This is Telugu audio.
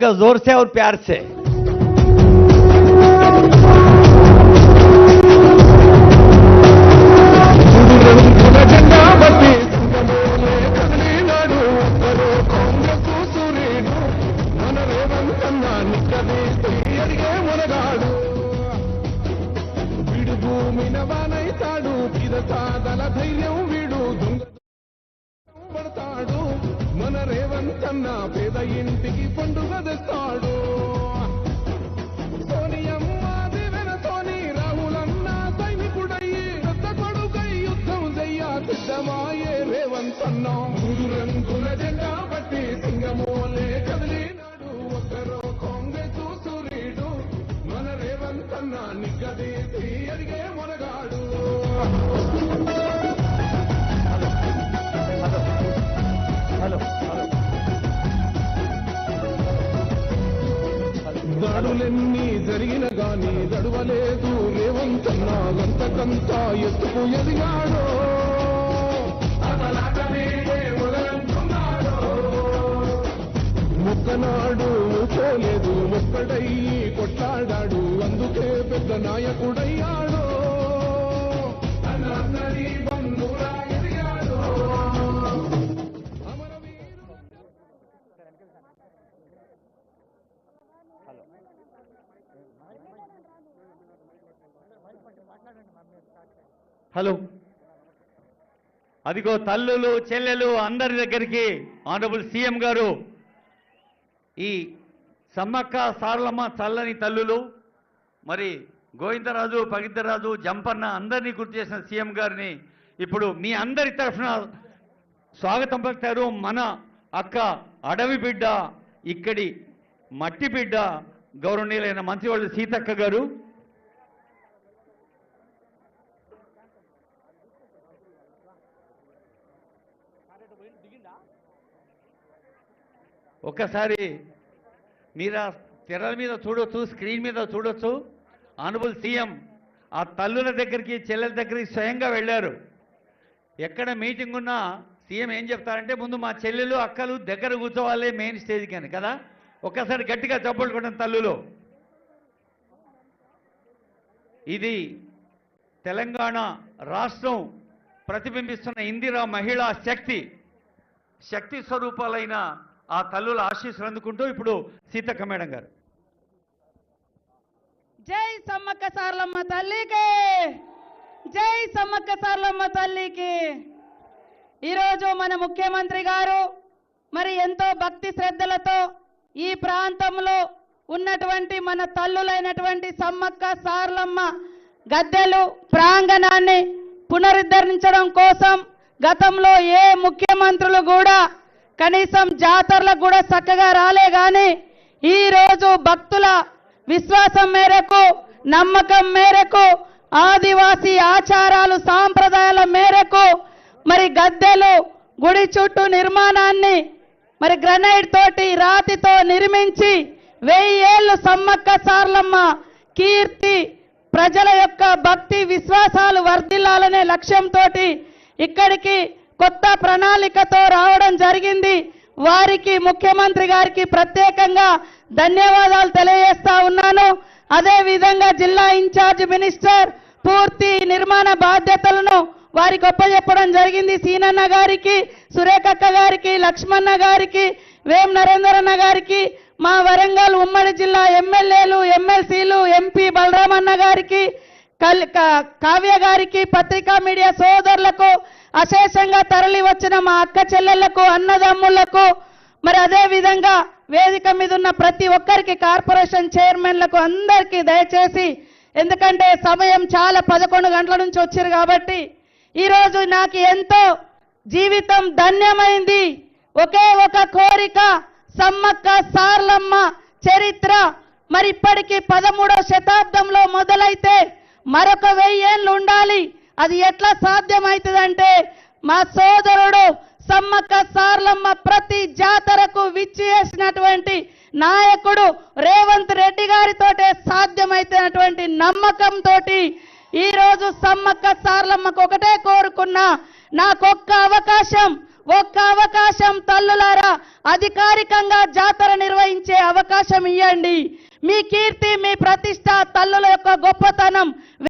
जोर से और प्यार से మన రేవంతన్న పేద ఇంటికి పండుగ తెస్తాడు. సోనియమ్మ దివెనతోని రాహులన్న సైనికుడయ్యి పెద్ద కొడుకై యుద్ధం చెయ్య సిద్ధమాయే రేవంతన్న. మూడు రంగుల జెండా బట్టి సింగమోలే కదిలినాడు. ఒక్కరో కాంగ్రెస్ సూర్యుడు మన రేవంతన్న నిగ్గదీసి అడిగే మొనగాడు. దాడులెన్ని జరిగిన గాని దడవలేదు రేవంతన్న. గంతకంతా ఎత్తుకు ఎదిగాడో ముక్కనాడు పోలేదు ఒక్కడయ్యి కొట్లాడాడు. అందుకే పెద్ద నాయకుడయ్యాడో. అందరి బంధువులా ఎదిగాడో. హలో అదిగో తల్లులు చెల్లెలు అందరి దగ్గరికి ఆనరబుల్ సీఎం గారు ఈ సమ్మక్క సారలమ్మ చల్లని తల్లులు మరి గోవిందరాజు పగిద్దరాజు జంపన్న అందరినీ గుర్తు చేసిన సీఎం గారిని ఇప్పుడు మీ అందరి తరఫున స్వాగతం పలుకుతారు. మన అక్క అడవి బిడ్డ ఇక్కడి మట్టి బిడ్డ గౌరవనీయులైన మంత్రివర్యులు సీతక్క గారు. ఒక్కసారి మీరు ఆ తెరల మీద చూడొచ్చు, స్క్రీన్ మీద చూడొచ్చు. ఆనరబుల్ సీఎం ఆ తల్లుల దగ్గరికి చెల్లెల దగ్గరికి స్వయంగా వెళ్ళారు. ఎక్కడ మీటింగ్ ఉన్నా సీఎం ఏం చెప్తారంటే ముందు మా చెల్లెలు అక్కలు దగ్గర కూర్చోవాలి మెయిన్ స్టేజ్కి అని కదా. ఒక్కసారి గట్టిగా చప్పట్లు కొట్టండి తల్లులు. ఇది తెలంగాణ రాష్ట్రం ప్రతిబింబిస్తున్న ఇందిరా మహిళా శక్తి స్వరూపాలైన ఆ తల్లుల ఆశీస్సులు అందుకుంటూ ఇప్పుడు సీతక్క మేడం గారు. జై సమ్మక్క సారలమ్మ తల్లికి, జై సమ్మక్క సారలమ్మ తల్లికి. ఈరోజు మన ముఖ్యమంత్రి గారు మరి ఎంతో భక్తి శ్రద్ధలతో ఈ ప్రాంతంలో ఉన్నటువంటి మన తల్లులైనటువంటి సమ్మక్క సారలమ్మ గద్దెలు ప్రాంగణాన్ని పునరుద్ధరించడం కోసం గతంలో ఏ ముఖ్యమంత్రులు కూడా కనీసం జాతరలకు కూడా చక్కగా రాలే గాని ఈ రోజు భక్తుల విశ్వాసం మేరకు నమ్మకం మేరకు ఆదివాసీ ఆచారాలు సాంప్రదాయాల మేరకు మరి గద్దెలు గుడి చుట్టూ నిర్మాణాన్ని మరి గ్రనైట్ తోటి రాతితో నిర్మించి 1000 ఏళ్ళు సమ్మక్క సారలమ్మ కీర్తి ప్రజల యొక్క భక్తి విశ్వాసాలు వర్ధిల్లాలనే లక్ష్యంతో ఇక్కడికి కొత్త ప్రణాళికతో రావడం జరిగింది. వారికి ముఖ్యమంత్రి గారికి ప్రత్యేకంగా ధన్యవాదాలు తెలియజేస్తా ఉన్నాను. అదే విధంగా జిల్లా ఇన్ఛార్జ్ మినిస్టర్ పూర్తి నిర్మాణ బాధ్యతలను వారికి ఒప్పజెప్పడం జరిగింది. సీనన్న గారికి, సురేఖక్క గారికి, లక్ష్మణ గారికి, వేం నరేందరన్న గారికి, మా వరంగల్ ఉమ్మడి జిల్లా ఎమ్మెల్యేలు, ఎమ్మెల్సీలు, ఎంపీ బలరామన్న గారికి, కావ్య గారికి, పత్రికా మీడియా సోదరులకు, అశేషంగా తరలి వచ్చిన మా అక్క చెల్లెళ్లకు, అన్నదమ్ములకు, మరి అదే విధంగా వేదిక మీద ఉన్న ప్రతి ఒక్కరికి, కార్పొరేషన్ చైర్మన్లకు అందరికీ దయచేసి, ఎందుకంటే సమయం చాలా 11 గంటల నుంచి వచ్చారు కాబట్టి ఈరోజు నాకు ఎంతో జీవితం ధన్యమైంది. ఒకే ఒక కోరిక, సమ్మక్క సారలమ్మ చరిత్ర మరి ఇప్పటికీ 13వ శతాబ్దంలో మొదలైతే మరొక 1000 ఏళ్ళు ఉండాలి. అది ఎట్లా సాధ్యమవుతుందంటే మా సోదరుడు సమ్మక్క సారలమ్మ ప్రతి జాతరకు విచ్చేసినటువంటి నాయకుడు రేవంత్ రెడ్డి గారితోటే సాధ్యమైనటువంటి నమ్మకంతో ఈ రోజు సమ్మక్క సారలమ్మకు ఒకటే కోరుకున్నా, నాకొక్క అవకాశం ఒక్క అవకాశం తల్లులారా, అధికారికంగా జాతర నిర్వహించే అవకాశం ఇవ్వండి. మీ కీర్తి, మీ ప్రతిష్ట, తల్లుల యొక్క గొప్పతనం